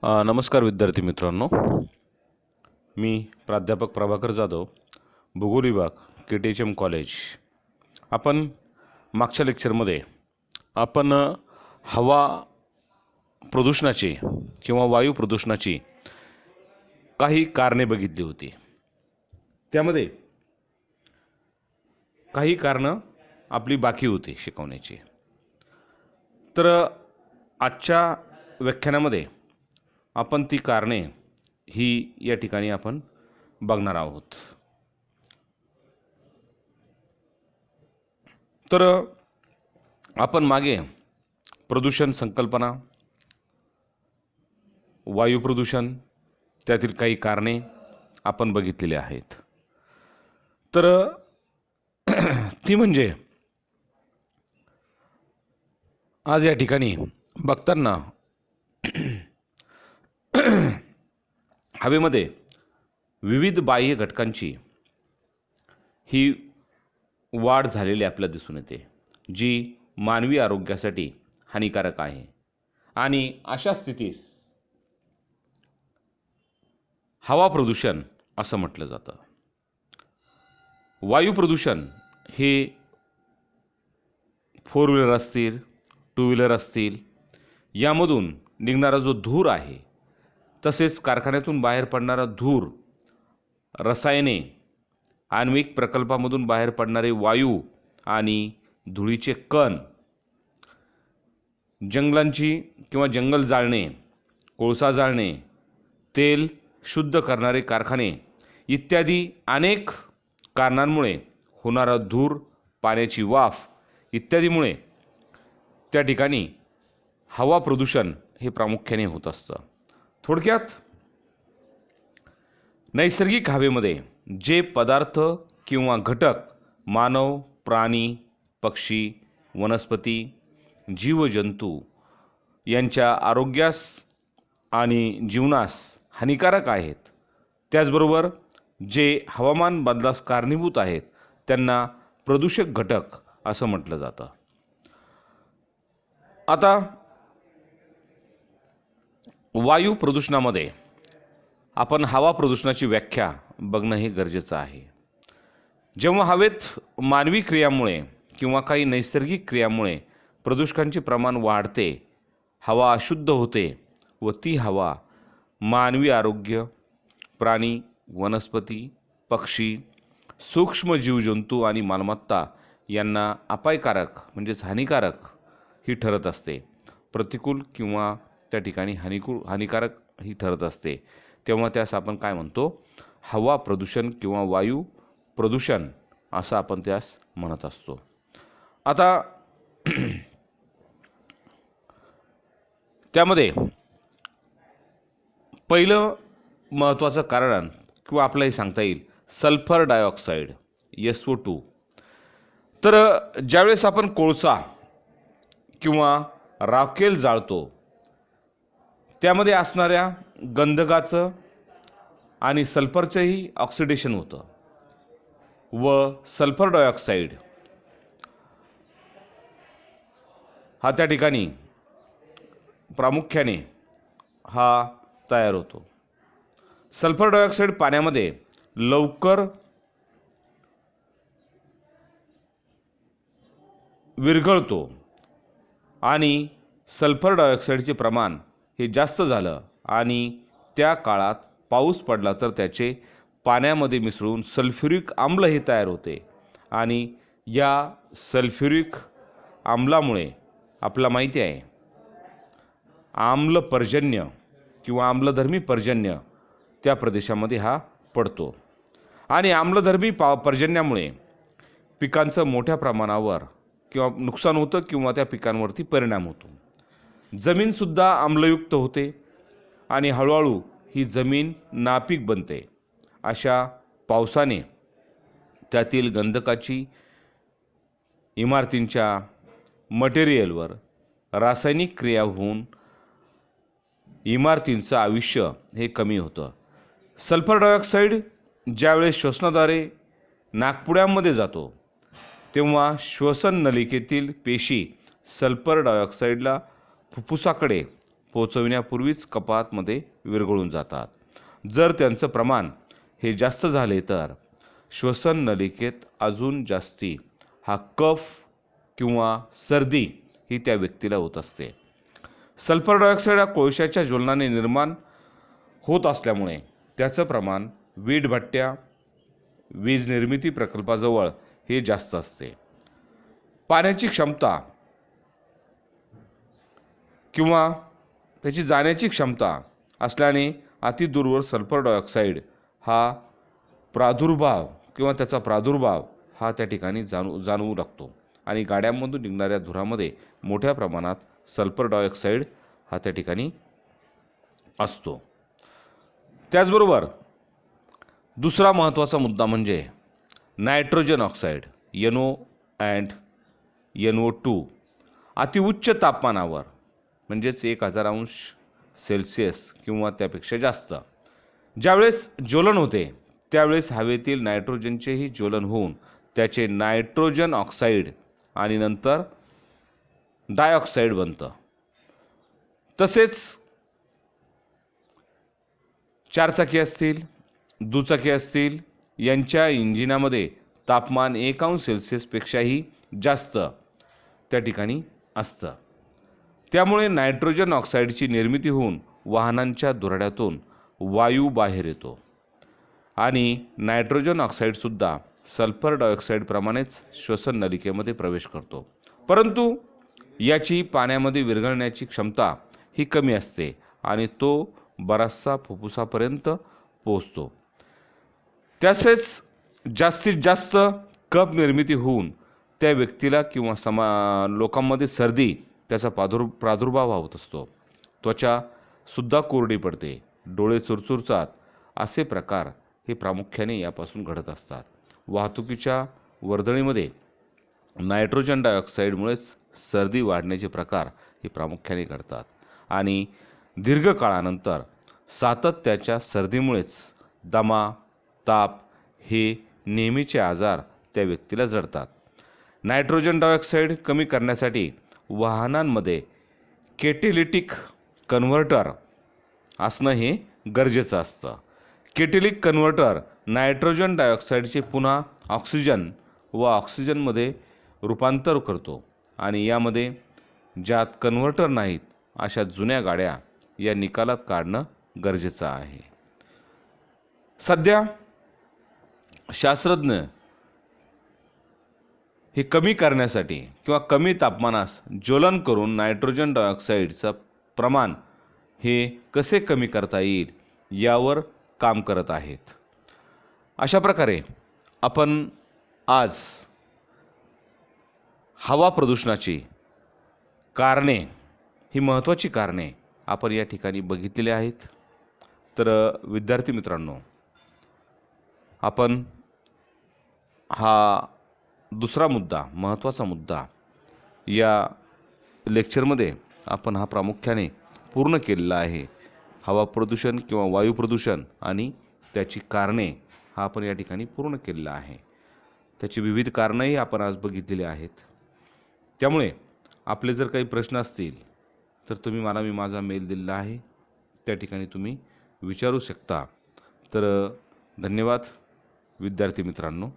नमस्कार विद्यार्थी मित्रांनो, मी प्राध्यापक प्रभाकर जाधव, भूगोल विभाग KTHM कॉलेज. आपण मागच्या लेक्चरमध्ये हवा प्रदूषणाची किंवा वायू प्रदूषणाची काही कारणे बघितली होती. त्यामध्ये काही कारणं आपली बाकी होती शिकवण्याची. तर आजच्या व्याख्यानामध्ये आपण ती कारणे ही या ठिकाणी आपण बघणार आहोत. तर आपण मागे प्रदूषण संकल्पना, वायू प्रदूषण, त्यातील काही कारणे आपण बघितलेली आहेत. तर ती म्हणजे आज या ठिकाणी बघताना हवेमध्ये विविध बाह्य घटकांची ही वाढ झालेली आपल्याला दिसून येते, जी मानवी आरोग्यासाठी हानिकारक आहे. आणि अशा स्थितीस हवा प्रदूषण असं म्हटलं जातं. वायू प्रदूषण हे 4 व्हीलर असतील, 2 व्हीलर असतील, यामधून निघणारा जो धूर आहे, तसेच कारखान्यातून बाहेर पडणारा धूर, रसायने, आण्विक प्रकल्पामधून बाहेर पडणारे वायू आणि धुळीचे कण, जंगलांची किंवा जंगल जाळणे, कोळसा जाळणे, तेल शुद्ध करणारे कारखाने इत्यादी अनेक कारणांमुळे होणारा धूर, पाण्याची वाफ इत्यादीमुळे त्या ठिकाणी हवा प्रदूषण हे प्रामुख्याने होत असतं. थोडक्यात नैसर्गिक हवेमध्ये जे पदार्थ किंवा घटक मानव, प्राणी, पक्षी, वनस्पती, जीवजंतू यांच्या आरोग्यास आणि जीवनास हानिकारक आहेत, त्याचबरोबर जे हवामान बदलास कारणीभूत आहेत, त्यांना प्रदूषक घटक असं म्हटलं जातं. आता वायू प्रदूषणामध्ये आपण हवा प्रदूषणाची व्याख्या बघणं हे गरजेचं आहे. जेव्हा हवेत मानवी क्रियामुळे किंवा काही नैसर्गिक क्रियामुळे प्रदूषकांचे प्रमाण वाढते, हवा अशुद्ध होते व ती हवा मानवी आरोग्य, प्राणी, वनस्पती, पक्षी, सूक्ष्म जीवजंतू आणि मालमत्ता यांना अपायकारक म्हणजेच हानिकारक ही ठरत असते. प्रतिकूल किंवा त्या ठिकाणी हानिकारक ही ठरत असते. तेव्हा त्यास आपण काय म्हणतो? हवा प्रदूषण किंवा वायू प्रदूषण असं आपण त्यास म्हणत असतो. आता त्यामध्ये पहिलं महत्त्वाचं कारण किंवा आपल्याला हे सांगता येईल सल्फर डायऑक्साईड, SO2. तर ज्यावेळेस आपण कोळसा किंवा राखेल जाळतो, त्यामध्ये असणाऱ्या गंधकाचं आणि सल्फरचंही ऑक्सिडेशन होतं व सल्फर डायऑक्साईड हा त्या ठिकाणी प्रामुख्याने हा तयार होतो. सल्फर डायऑक्साईड पाण्यामध्ये लवकर विरघळतो आणि सल्फर डायऑक्साईडचे प्रमाण हे जास्त झालं आणि त्या काळात पाऊस पडला तर त्याचे पाण्यामध्ये मिसळून सल्फ्युरिक आम्ल हे तयार होते. आणि या सल्फ्युरिक आम्लामुळे आपल्याला माहिती आहे आम्लपर्जन्य किंवा आम्लधर्मी पर्जन्य त्या प्रदेशामध्ये हा पडतो. आणि आम्लधर्मी पर्जन्यामुळे पिकांचं मोठ्या प्रमाणावर किंवा नुकसान होतं किंवा त्या पिकांवरती परिणाम होतो. जमीनसुद्धा आम्लयुक्त होते आणि हळूहळू ही जमीन नापीक बनते. अशा पावसाने त्यातील गंधकाची इमारतींच्या मटेरियलवर रासायनिक क्रिया होऊन इमारतींचं आयुष्य हे कमी होतं. सल्फर डायऑक्साईड ज्यावेळेस श्वसनाद्वारे नाकपुड्यांमध्ये जातो, तेव्हा श्वसन नलिकेतील पेशी सल्फर डायऑक्साईडला फुफ्फुसाकडे पोहोचविण्यापूर्वीच कपातमध्ये विरघळून जातात. जर त्यांचं प्रमाण हे जास्त झाले तर श्वसन नलिकेत अजून जास्ती हा कफ किंवा सर्दी ही त्या व्यक्तीला होत असते. सल्फर डायऑक्साईड हा कोळशाच्या ज्वलनाने निर्माण होत असल्यामुळे त्याचं प्रमाण वीटभट्ट्या, वीज निर्मिती प्रकल्पाजवळ हे जास्त असते. पाण्याची क्षमता किंवा त्याची जाण्याची क्षमता असल्याने अतिदूरवर सल्फर डायऑक्साईड हा प्रादुर्भाव किंवा त्याचा प्रादुर्भाव हा त्या ठिकाणी जाणवू लागतो आणि गाड्यांमधून निघणाऱ्या धुरामध्ये मोठ्या प्रमाणात सल्फर डायऑक्साईड हा त्या ठिकाणी असतो. त्याचबरोबर दुसरा महत्त्वाचा मुद्दा म्हणजे nitrogen oxide NO and NO2 अतिउच्च तापमानावर म्हणजेच 1000 अंश सेल्सिअस किंवा त्यापेक्षा जास्त ज्यावेळेस ज्वलन होते त्यावेळेस हवेतील नायट्रोजनचेही ज्वलन होऊन त्याचे नायट्रोजन ऑक्साईड आणि नंतर डायऑक्साईड बनतं. तसेच चारचाकी असतील, दुचाकी असतील यांच्या इंजिनामध्ये तापमान 1 अंश सेल्सिअसपेक्षाही जास्त त्या ठिकाणी असतं. त्यामुळे नायट्रोजन ऑक्साईडची निर्मिती होऊन वाहनांच्या धुराड्यातून वायू बाहेर येतो आणि नायट्रोजन ऑक्साईडसुद्धा सल्फर डायऑक्साईडप्रमाणेच श्वसन नलिकेमध्ये प्रवेश करतो. परंतु याची पाण्यामध्ये विरघळण्याची क्षमता ही कमी असते आणि तो बराचसा फुफ्फुसापर्यंत पोहोचतो. तसेच जास्तीत जास्त कफ निर्मिती होऊन त्या व्यक्तीला किंवा लोकांमध्ये सर्दी त्याचा प्रादुर्भाव होत असतो. त्वचासुद्धा कोरडी पडते, डोळे चुरचुरतात. असे प्रकार हे प्रामुख्याने यापासून घडत असतात. वाहतुकीच्या वर्दळीमध्ये नायट्रोजन डायऑक्साईडमुळेच सर्दी वाढण्याचे प्रकार हे प्रामुख्याने घडतात आणि दीर्घकाळानंतर सातत्याच्या सर्दीमुळेच दमा, ताप हे नेहमीचे आजार त्या व्यक्तीला जडतात. नायट्रोजन डायऑक्साईड कमी करण्यासाठी वाहनांमध्ये कॅटेलिटिक कन्व्हर्टर असणं हे गरजेचं असतं. कॅटेलिटिक कन्व्हर्टर नायट्रोजन डायऑक्साईडचे पुन्हा ऑक्सिजन व ऑक्सिजनमध्ये रूपांतर करतो आणि यामध्ये ज्यात कन्व्हर्टर नाहीत अशा जुन्या गाड्या या निकालात काढणं गरजेचं आहे. सध्या शास्त्रज्ञ हे कमी करण्यासाठी किंवा कमी तापमानास ज्वलन करून नायट्रोजन डायऑक्साईडचं प्रमाण हे कसे कमी करता येईल यावर काम करत आहेत. अशा प्रकारे आपण आज हवा प्रदूषणाची कारणे ही महत्त्वाची कारणे आपण या ठिकाणी बघितलेली आहेत. तर विद्यार्थी मित्रांनो, आपण हा दुसरा मुद्दा, महत्त्वाचा मुद्दा या लेक्चरमध्ये आपण हा प्रामुख्याने पूर्ण केलेला आहे. हवा प्रदूषण किंवा वायू प्रदूषण आणि त्याची कारणे हा आपण या ठिकाणी पूर्ण केलेला आहे. त्याची विविध कारणंही आपण आज बघितलेली आहेत. त्यामुळे आपले जर काही प्रश्न असतील तर तुम्ही मला माझा मेल दिलेला आहे, त्या ठिकाणी तुम्ही विचारू शकता. तर धन्यवाद विद्यार्थी मित्रांनो.